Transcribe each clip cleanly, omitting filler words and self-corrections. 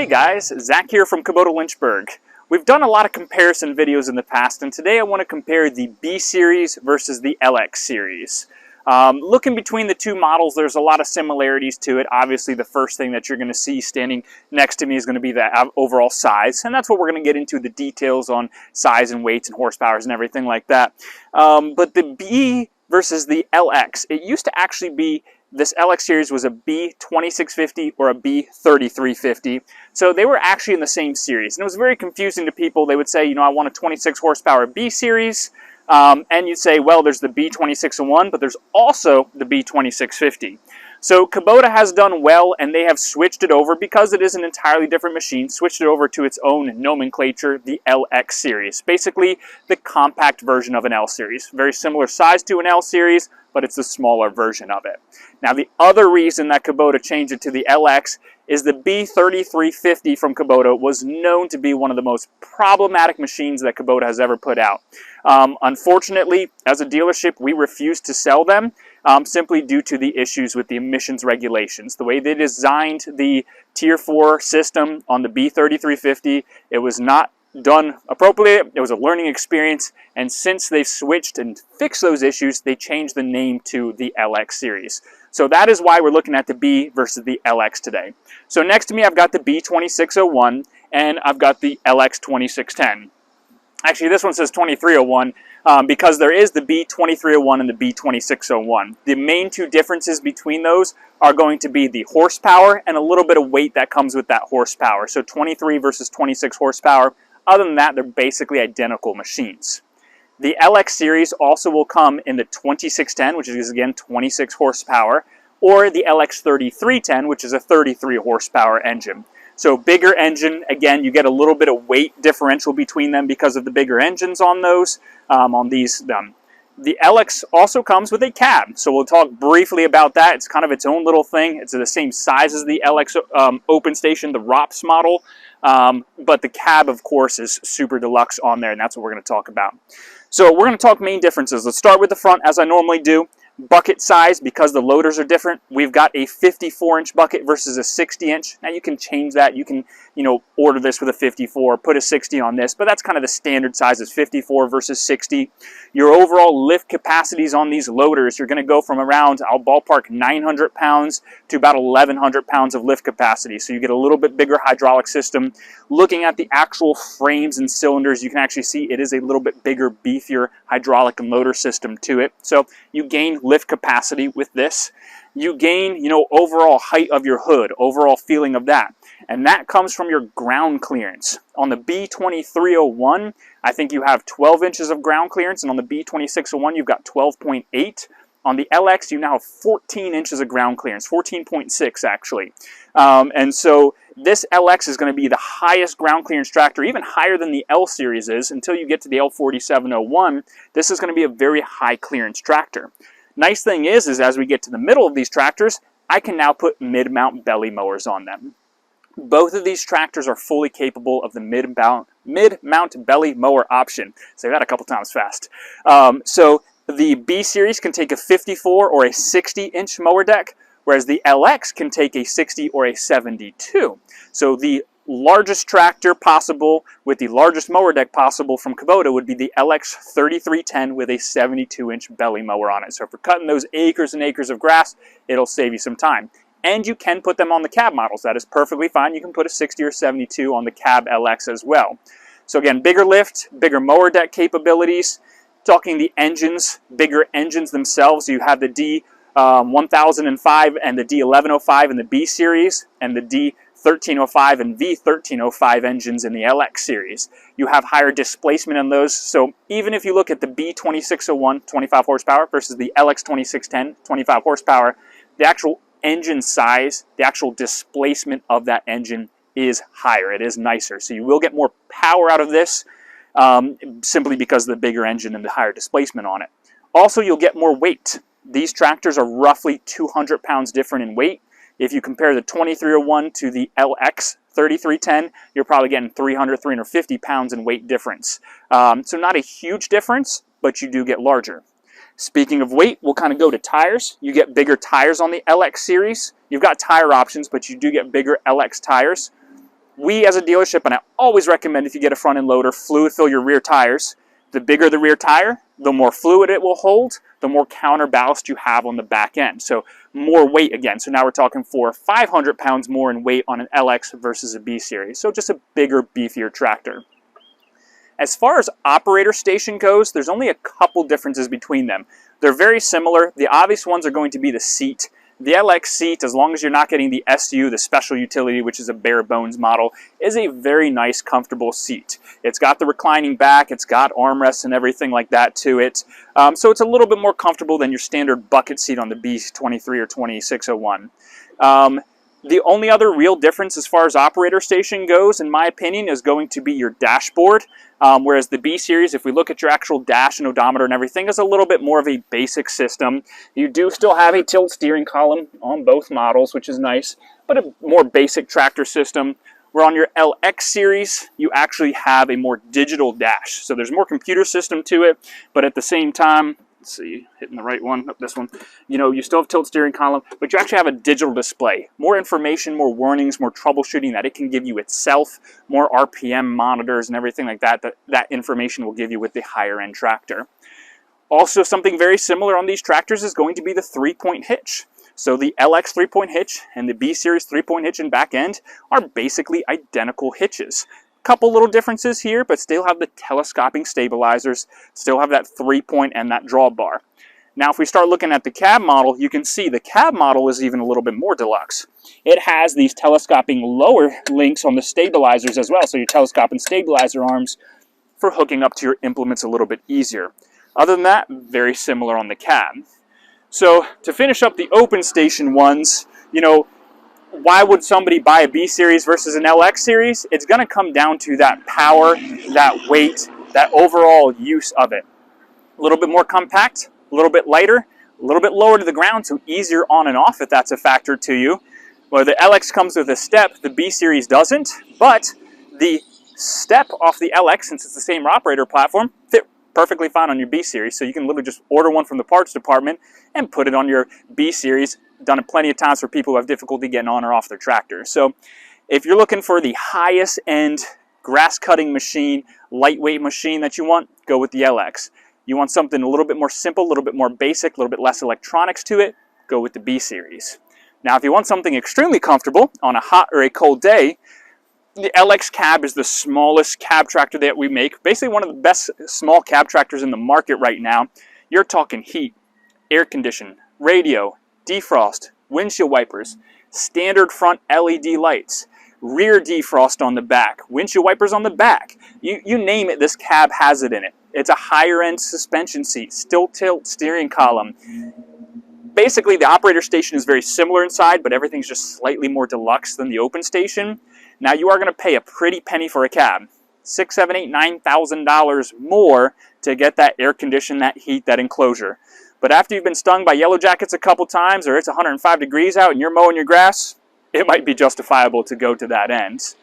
Hey guys, Zach here from Kubota Lynchburg. We've done a lot of comparison videos in the past, and today I want to compare the B Series versus the LX Series. Looking between the two models, there's a lot of similarities to it. Obviously, the first thing that you're going to see standing next to me is going to be the overall size, and that's what we're going to get into, the details on size and weights and horsepowers and everything like that. But the B versus the LX, it used to actually be this LX series was a B2650 or a B3350. So they were actually in the same series. And it was very confusing to people. They would say, you know, I want a 26 horsepower B series. And you'd say, well, there's the B2601, but there's also the B2650. So Kubota has done well, and they have switched it over, because it is an entirely different machine, switched it over to its own nomenclature, the LX series. Basically, the compact version of an L series. Very similar size to an L series, but it's the smaller version of it. Now, the other reason that Kubota changed it to the LX is the B3350 from Kubota was known to be one of the most problematic machines that Kubota has ever put out. Unfortunately, as a dealership, we refused to sell them simply due to the issues with the emissions regulations. The way they designed the Tier 4 system on the B3350, it was not done appropriately. It was a learning experience, and since they've switched and fixed those issues, they changed the name to the LX series. So that is why we're looking at the B versus the LX today. So next to me, I've got the B2601, and I've got the LX 2610. Actually, this one says 2301 because there is the B2301 and the B2601. The main two differences between those are going to be the horsepower and a little bit of weight that comes with that horsepower. So 23 versus 26 horsepower. Other than that, they're basically identical machines. The LX series also will come in the 2610, which is again 26 horsepower, or the LX 3310, which is a 33 horsepower engine. So bigger engine, again, you get a little bit of weight differential between them because of the bigger engines on those. The LX also comes with a cab, so we'll talk briefly about that. It's kind of its own little thing. It's the same size as the LX Open Station, the ROPS model, but the cab, of course, is super deluxe on there, and that's what we're going to talk about. So we're going to talk main differences. Let's start with the front, as I normally do. Bucket size, because the loaders are different, we've got a 54-inch bucket versus a 60-inch. Now you can change that. You can, order this with a 54, put a 60 on this, but that's kind of the standard size, is 54 versus 60. Your overall lift capacities on these loaders, you're going to go from around, I'll ballpark 900 pounds to about 1,100 pounds of lift capacity. So you get a little bit bigger hydraulic system. Looking at the actual frames and cylinders, you can actually see it is a little bit bigger, beefier hydraulic and loader system to it. So you gain lift capacity with this. You gain, overall height of your hood, overall feeling of that. And that comes from your ground clearance. On the B2301, I think you have 12 inches of ground clearance, and on the B2601, you've got 12.8. On the LX, you now have 14 inches of ground clearance, 14.6 actually. And so this LX is going to be the highest ground clearance tractor, even higher than the L series is, until you get to the L4701. This is going to be a very high clearance tractor. Nice thing is as we get to the middle of these tractors, I can now put mid-mount belly mowers on them. Both of these tractors are fully capable of the mid-mount belly mower option. Say that a couple times fast. So the B series can take a 54 or a 60-inch mower deck, whereas the LX can take a 60 or a 72. So the largest tractor possible with the largest mower deck possible from Kubota would be the LX 3310 with a 72-inch belly mower on it. So if you're cutting those acres and acres of grass, it'll save you some time. And you can put them on the cab models. That is perfectly fine. You can put a 60 or 72 on the cab LX as well. So again, bigger lift, bigger mower deck capabilities. Talking the engines, bigger engines themselves. You have the D1005 and the D1105 in the B series, and the D1305 and V1305 engines in the LX series. You have higher displacement in those, so even if you look at the B2601, 25 horsepower, versus the LX 2610, 25 horsepower, the actual engine size, the actual displacement of that engine is higher. It is nicer, so you will get more power out of this simply because of the bigger engine and the higher displacement on it. Also, you'll get more weight. These tractors are roughly 200 pounds different in weight. If you compare the 2301 to the LX 3310, you're probably getting 300, 350 pounds in weight difference. So not a huge difference, but you do get larger. Speaking of weight, we'll kind of go to tires. You get bigger tires on the LX series. You've got tire options, but you do get bigger LX tires. We as a dealership, and I always recommend if you get a front end loader, fluid fill your rear tires. The bigger the rear tire, the more fluid it will hold, the more counterballast you have on the back end. So more weight again. So now we're talking 400 or 500 pounds more in weight on an LX versus a B series. So just a bigger, beefier tractor. As far as operator station goes, there's only a couple differences between them. They're very similar. The obvious ones are going to be the seat. The LX seat, as long as you're not getting the SU, the special utility, which is a bare bones model, is a very nice, comfortable seat. It's got the reclining back, it's got armrests and everything like that to it. So it's a little bit more comfortable than your standard bucket seat on the B23 or 2601. The only other real difference as far as operator station goes, in my opinion, is going to be your dashboard. Whereas the B series, if we look at your actual dash and odometer and everything, is a little bit more of a basic system. You do still have a tilt steering column on both models, which is nice, but a more basic tractor system. Where on your LX series, you actually have a more digital dash. So there's more computer system to it, but at the same time, let's see, hitting the right one, this one. You know, you still have tilt steering column, but you actually have a digital display. More information, more warnings, more troubleshooting that it can give you itself, more RPM monitors and everything like that, that information will give you with the higher end tractor. Also, something very similar on these tractors is going to be the 3-point hitch. So the LX 3-point hitch and the B series 3-point hitch and back end are basically identical hitches. Couple little differences here, but still have the telescoping stabilizers, still have that 3-point and that drawbar. Now if we start looking at the cab model, you can see the cab model is even a little bit more deluxe. It has these telescoping lower links on the stabilizers as well, so your telescoping stabilizer arms for hooking up to your implements a little bit easier. Other than that, very similar on the cab. So to finish up the open station ones, you know, why would somebody buy a B series versus an LX series? It's going to come down to that power, that weight, that overall use of it. A little bit more compact, a little bit lighter, a little bit lower to the ground, so easier on and off if that's a factor to you. Well, the LX comes with a step, the B series doesn't, but the step off the LX, since it's the same operator platform, fit perfectly fine on your B series, so you can literally just order one from the parts department and put it on your B series. Done it plenty of times for people who have difficulty getting on or off their tractors. So if you're looking for the highest end grass cutting machine, lightweight machine that you want, go with the LX. You want something a little bit more simple, a little bit more basic, a little bit less electronics to it, go with the B series. Now if you want something extremely comfortable on a hot or a cold day, the LX cab is the smallest cab tractor that we make. Basically one of the best small cab tractors in the market right now. You're talking heat, air condition, radio, defrost, windshield wipers, standard front LED lights, rear defrost on the back, windshield wipers on the back. You name it, this cab has it in it. It's a higher end suspension seat, still tilt steering column. Basically the operator station is very similar inside, but everything's just slightly more deluxe than the open station. Now you are going to pay a pretty penny for a cab. $6,000, $7,000, $9,000 more to get that air condition, that heat, that enclosure. But after you've been stung by yellow jackets a couple times, or it's 105 degrees out and you're mowing your grass, it might be justifiable to go to that end.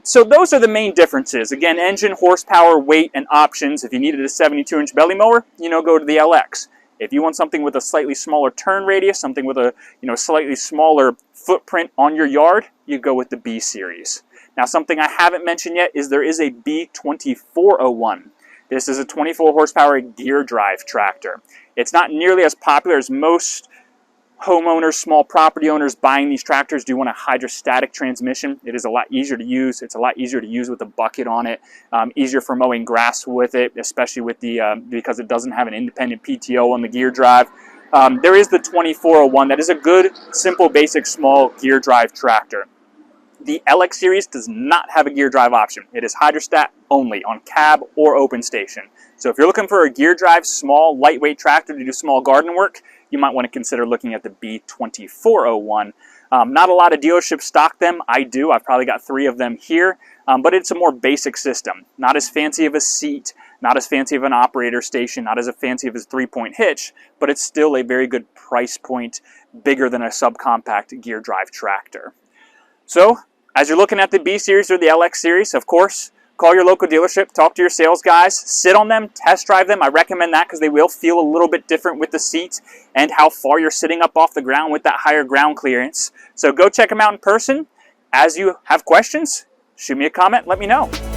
So those are the main differences. Again, engine, horsepower, weight, and options. If you needed a 72-inch belly mower, go to the LX. If you want something with a slightly smaller turn radius, something with a slightly smaller footprint on your yard, you go with the B series. Now, something I haven't mentioned yet is there is a B2401. This is a 24 horsepower gear drive tractor. It's not nearly as popular as most homeowners, small property owners buying these tractors do want a hydrostatic transmission. It is a lot easier to use. It's a lot easier to use with a bucket on it. Easier for mowing grass with it, especially with the because it doesn't have an independent PTO on the gear drive. There is the 2401. That is a good, simple, basic, small gear drive tractor. The LX series does not have a gear drive option. It is hydrostat only on cab or open station. So if you're looking for a gear drive, small, lightweight tractor to do small garden work, you might want to consider looking at the B2401. Not a lot of dealerships stock them. I do. I've probably got 3 of them here. But it's a more basic system. Not as fancy of a seat, not as fancy of an operator station, not as fancy of a 3-point hitch, but it's still a very good price point, bigger than a subcompact gear drive tractor. So, as you're looking at the B series or the LX series, of course, call your local dealership, talk to your sales guys, sit on them, test drive them. I recommend that because they will feel a little bit different with the seats and how far you're sitting up off the ground with that higher ground clearance. So go check them out in person. As you have questions, shoot me a comment, let me know.